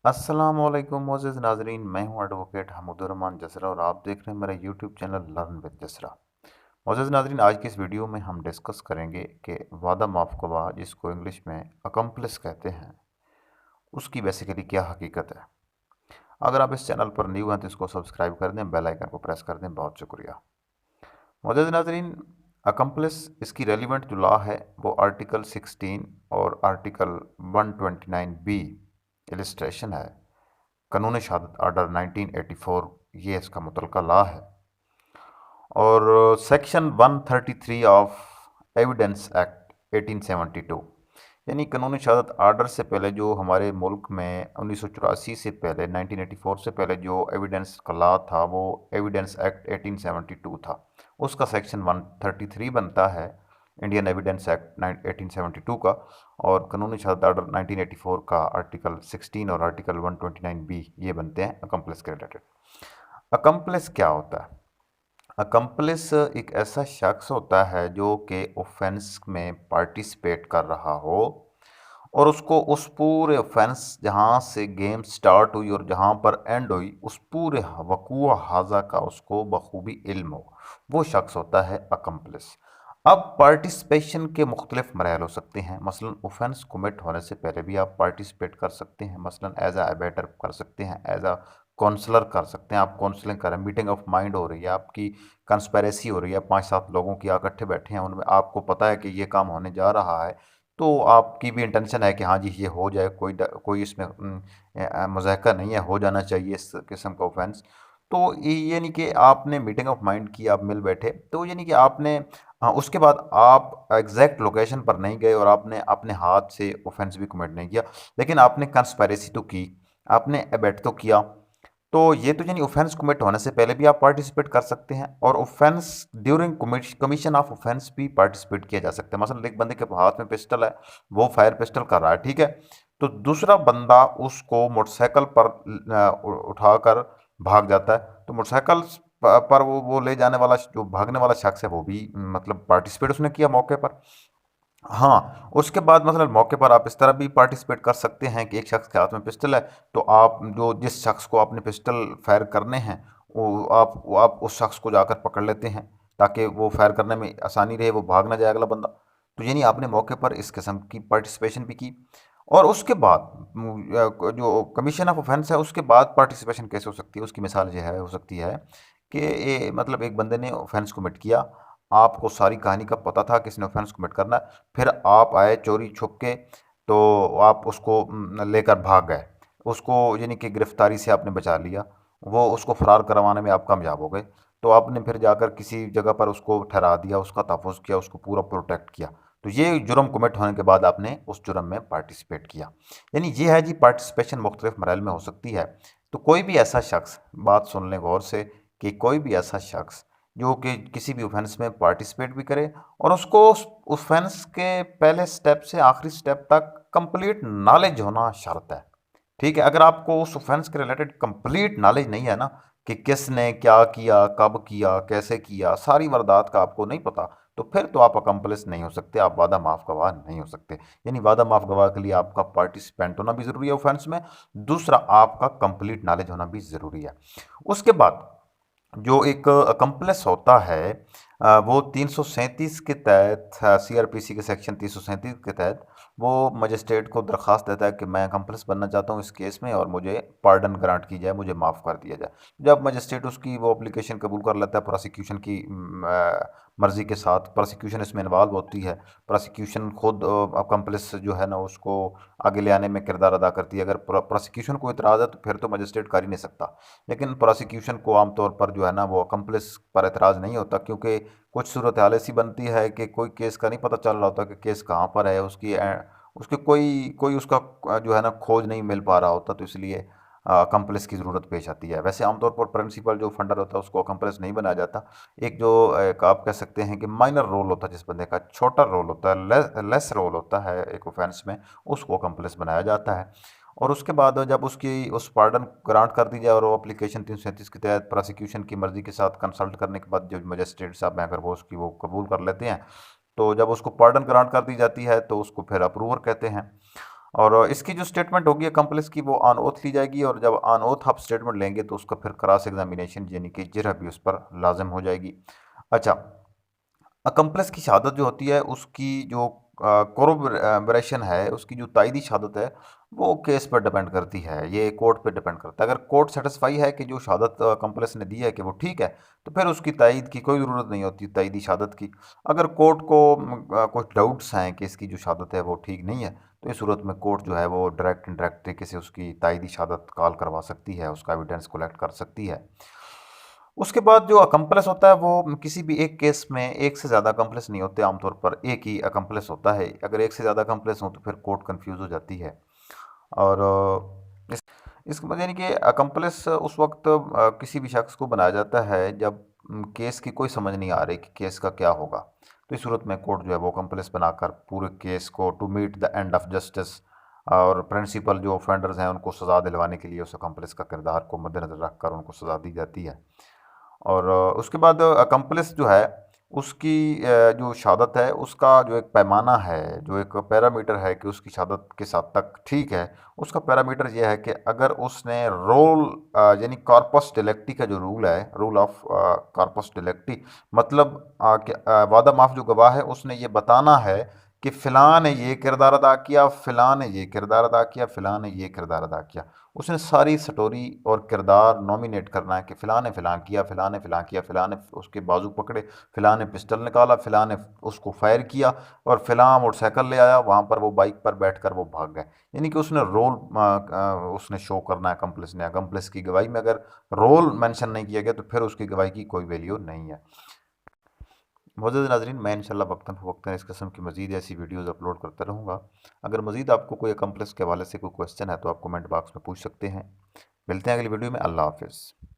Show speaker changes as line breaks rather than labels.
अस्सलामुअलैकुम मोअज़्ज़िज़ नाज़रीन, मैं हूं एडवोकेट हमीदुर्रहमान जसरा और आप देख रहे हैं मेरा यूट्यूब चैनल लर्न विद जसरा। मोअज़्ज़िज़ नाज़रीन, आज की इस वीडियो में हम डिस्कस करेंगे कि वादा माफ़ जिसको इंग्लिश में अकम्प्लिस कहते हैं, उसकी बेसिकली क्या हकीकत है। अगर आप इस चैनल पर न्यू हैं तो इसको सब्सक्राइब कर दें, बेल आइकन को प्रेस कर दें। बहुत शुक्रिया। मोअज़्ज़िज़ नाज़रीन, अकम्प्लिस इसकी रेलिवेंट जो लॉ है वो आर्टिकल 16 और आर्टिकल 129 बी इलिस्ट्रेशन है। कानून शहादत आर्डर 1984 ये इसका मुतलका लॉ है। और सेक्शन 133 ऑफ एविडेंस एक्ट 1872 यानी कानून शहादत आर्डर से पहले जो हमारे मुल्क में 1984 से पहले 1984 से पहले जो एविडेंस का लॉ था वो एविडेंस एक्ट 1872 था। उसका सेक्शन 133 बनता है इंडियन एविडेंस एक्ट 1872 का। और कानूनी शहादत आर्डर 1984 का आर्टिकल 16 और आर्टिकल 129 बी ये बनते हैं अकम्प्लिस के रिलेटेड। अकम्प्लिस क्या होता है? अकम्प्लिस एक ऐसा शख्स होता है जो कि ऑफेंस में पार्टिसिपेट कर रहा हो और उसको उस पूरे ऑफेंस जहाँ से गेम स्टार्ट हुई और जहाँ पर एंड हुई उस पूरे वकूआ हाजा का उसको बखूबी इल्म हो, वो शख्स होता है अकम्प्लिस। अब पार्टिसिपेशन के मुख्तलिफ मराहल हो सकते हैं। मसलन ऑफेंस कमिट होने से पहले भी आप पार्टिसिपेट कर सकते हैं, मसलन एज आ एबेटर कर सकते हैं, एज आ काउंसलर कर सकते हैं। आप काउंसलिंग करें, मीटिंग ऑफ माइंड हो रही है, आपकी कंस्पेरेसी हो रही है, 5-7 लोगों की इकट्ठे बैठे हैं, उनमें आपको पता है कि ये काम होने जा रहा है, तो आपकी भी इंटेंशन है कि हाँ जी ये हो जाए, कोई इसमें मुज़ाहका नहीं है, हो जाना चाहिए इस किस्म का ऑफेंस। तो ये नहीं कि आपने मीटिंग ऑफ माइंड की, आप मिल बैठे, तो ये नहीं कि आपने उसके बाद आप एग्जैक्ट लोकेशन पर नहीं गए और आपने अपने हाथ से ऑफेंस भी कमिट नहीं किया, लेकिन आपने कंस्पेरेसी तो की, आपने अबेट तो किया। तो ये तो यानी ऑफेंस कमिट होने से पहले भी आप पार्टिसिपेट कर सकते हैं और offence during commission of offence भी पार्टिसिपेट किया जा सकता है। मतलब एक बंदे के हाथ में पिस्टल है, वो फायर पिस्टल कर रहा है, ठीक है, तो दूसरा बंदा उसको मोटरसाइकिल पर उठाकर भाग जाता है, तो मोटरसाइकिल पर वो ले जाने वाला जो भागने वाला शख्स है वो भी मतलब पार्टिसिपेट उसने किया मौके पर। हाँ, उसके बाद मतलब मौके पर आप इस तरह भी पार्टिसिपेट कर सकते हैं कि एक शख्स के हाथ में पिस्टल है, तो आप जो जिस शख्स को आपने पिस्टल फायर करने हैं वो आप उस शख्स को जाकर पकड़ लेते हैं ताकि वो फायर करने में आसानी रहे, वो भाग ना जाए अगला बंदा। तो यानी आपने मौके पर इस किस्म की पार्टिसिपेशन भी की। और उसके बाद जो कमीशन ऑफ ऑफेंस है उसके बाद पार्टिसिपेशन कैसे हो सकती है, उसकी मिसाल ये है हो सकती है कि मतलब एक बंदे ने ऑफेंस कमिट किया, आपको सारी कहानी का पता था कि इसने ऑफेंस कमिट करना है, फिर आप आए चोरी छुप के, तो आप उसको लेकर भाग गए, उसको यानी कि गिरफ्तारी से आपने बचा लिया, वो उसको फरार करवाने में आप कामयाब हो गए, तो आपने फिर जाकर किसी जगह पर उसको ठहरा दिया, उसका तहफ़्फ़ुज़ किया, उसको पूरा प्रोटेक्ट किया, तो ये जुर्म कमिट होने के बाद आपने उस जुर्म में पार्टिसिपेट किया। यानी ये है जी पार्टिसिपेशन मुख्तलिफ मराइल में हो सकती है। तो कोई भी ऐसा शख्स, बात सुन लें गौर से, कि कोई भी ऐसा शख्स जो कि किसी भी ऑफेंस में पार्टिसिपेट भी करे और उसको उस ऑफेंस के पहले स्टेप से आखिरी स्टेप तक कंप्लीट नॉलेज होना शर्त है। ठीक है, अगर आपको उस ऑफेंस के रिलेटेड कंप्लीट नॉलेज नहीं है ना, कि किसने क्या किया, कब किया, कैसे किया, सारी वारदात का आपको नहीं पता, तो फिर तो आप अकम्पलिस नहीं हो सकते, आप वादा माफ गवाह नहीं हो सकते। यानी वादा माफ गवाह के लिए आपका पार्टिसिपेंट होना भी ज़रूरी है ऑफेंस में, दूसरा आपका कंप्लीट नॉलेज होना भी ज़रूरी है। उसके बाद जो एक अकम्प्लिस होता है वो 337 के तहत, सीआरपीसी के सेक्शन 337 के तहत वो मजिस्ट्रेट को दरख्वास्त देता है कि मैं अकम्प्लिस बनना चाहता हूँ इस केस में और मुझे पार्डन ग्रांट की जाए, मुझे माफ़ कर दिया जाए। जब मजिस्ट्रेट उसकी वो एप्लीकेशन कबूल कर लेता है, प्रोसिक्यूशन की मर्ज़ी के साथ प्रोसिक्यूशन इसमें इन्वॉल्व होती है, प्रोसिक्यूशन खुद अकम्प्लिस जो है ना उसको आगे ले आने में किरदार अदा करती है। अगर प्रोसिक्यूशन को इतराज़ है तो फिर तो मजिस्ट्रेट कर ही नहीं सकता, लेकिन प्रोसिक्यूशन को आमतौर पर जो है ना वो अकम्प्लिस पर एतराज़ नहीं होता, क्योंकि कुछ सूरत हाल ऐसी बनती है कि कोई केस का नहीं पता चल रहा होता कि केस कहाँ पर है, उसकी कोई कोई उसका जो है ना खोज नहीं मिल पा रहा होता, तो इसलिए अकम्प्लिस की ज़रूरत पेश आती है। वैसे आमतौर पर प्रिंसिपल जो फंडर होता है उसको अकम्प्लिस नहीं बनाया जाता। एक जो एक आप कह सकते हैं कि माइनर रोल होता है, जिस बंदे का छोटा रोल होता है, लेस रोल होता है एक ऑफेंस में, उसको अकम्प्लिस बनाया जाता है। और उसके बाद जब उसकी उस पार्डन ग्रांट कर दी जाए और वो एप्लीकेशन 337 के तहत प्रोसिक्यूशन की मर्ज़ी के साथ कंसल्ट करने के बाद जो मजिस्ट्रेट साहब हैं अगर वो उसकी वो कबूल कर लेते हैं, तो जब उसको पार्डन ग्रांट कर दी जाती है तो उसको फिर अप्रूवर कहते हैं। और इसकी जो स्टेटमेंट होगी अकम्प्लिस की वो ऑन ओथ ली जाएगी, और जब ऑन ओथ आप स्टेटमेंट लेंगे तो उसका फिर क्रॉस एग्जामिनेशन यानी कि जिरह भी उस पर लाजम हो जाएगी। अच्छा, अकम्प्लिस की शहादत जो होती है उसकी जो कोरोबरेशन है, उसकी जो तायदी शहादत है वो केस पर डिपेंड करती है, ये कोर्ट पे डिपेंड करता है। अगर कोर्ट सेटिस्फाई है कि जो शहादत अकम्प्लिस ने दी है कि वो ठीक है, तो फिर उसकी तायद की कोई ज़रूरत नहीं होती, तायदी शहादत की। अगर कोर्ट को कुछ डाउट्स हैं कि इसकी जो शहादत है वो ठीक नहीं है, तो इस सूरत में कोर्ट जो है वो डायरेक्ट इनडायरेक्ट तरीके से उसकी तायदी शहादत कॉल करवा सकती है, उसका एविडेंस कलेक्ट कर सकती है। उसके बाद जो अकम्प्लिस होता है वो किसी भी एक केस में एक से ज़्यादा अकम्प्लिस नहीं होते, आमतौर पर एक ही अकम्प्लिस होता है। अगर एक से ज़्यादा अकम्प्लिस हो तो फिर कोर्ट कंफ्यूज हो जाती है। और इसके बाद यानी कि अकम्प्लिस उस वक्त किसी भी शख्स को बनाया जाता है जब केस की कोई समझ नहीं आ रही कि केस का क्या होगा, तो इस सूरत में कोर्ट जो है वो अकम्प्लिस बनाकर पूरे केस को to meet the end of justice और प्रिंसिपल जो ऑफेंडर्स हैं उनको सज़ा दिलवाने के लिए उस अकम्प्लिस का किरदार को मद्देनज़र रखकर उनको सज़ा दी जाती है। और उसके बाद अकम्प्लिस जो है उसकी जो शहादत है उसका जो एक पैमाना है, जो एक पैरामीटर है कि उसकी शहादत किस हद तक ठीक है, उसका पैरामीटर ये है कि अगर उसने रोल यानी कॉर्पस डेलिक्टी का जो रूल है, रूल ऑफ कॉर्पस डेलिक्टी, मतलब कि वादा माफ जो गवाह है उसने ये बताना है कि फ़िलाँ ने ये किरदार अदा किया, फ़िलाँ ने ये किरदार अदा किया, फ़िलाँ ने ये किरदार अदा किया। उसने सारी स्टोरी और किरदार नॉमिनेट करना है कि फ़िलाँ ने फ़िलाँ किया, फ़िलाँ ने फ़िलाँ किया, फ़िलाँ ने उसके बाजू पकड़े, फ़िलाँ ने पिस्टल निकाला, फ़िलाँ ने उसको फायर किया, और फ़िलाँ मोटरसाइकिल ले आया, वहाँ पर वो बाइक पर बैठकर वो भाग गए। यानी कि उसने रोल उसने शो करना है अकम्प्लिस ने। अकम्प्लिस की गवाही में अगर रोल मेंशन नहीं किया गया तो फिर उसकी गवाही की कोई वैल्यू नहीं है। मोअज़्ज़ज़ नाज़रीन, मैं इंशाल्लाह वक्तन फ़वक्तन इस किस्म की मज़ीद ऐसी वीडियोज़ अपलोड करता रहूँगा। अगर मज़ीद आपको कोई अकम्प्लिस के हवाले से कोई क्वेश्चन है तो आप कमेंट बॉक्स में पूछ सकते हैं। मिलते हैं अगली वीडियो में। अल्लाह हाफ़िज़।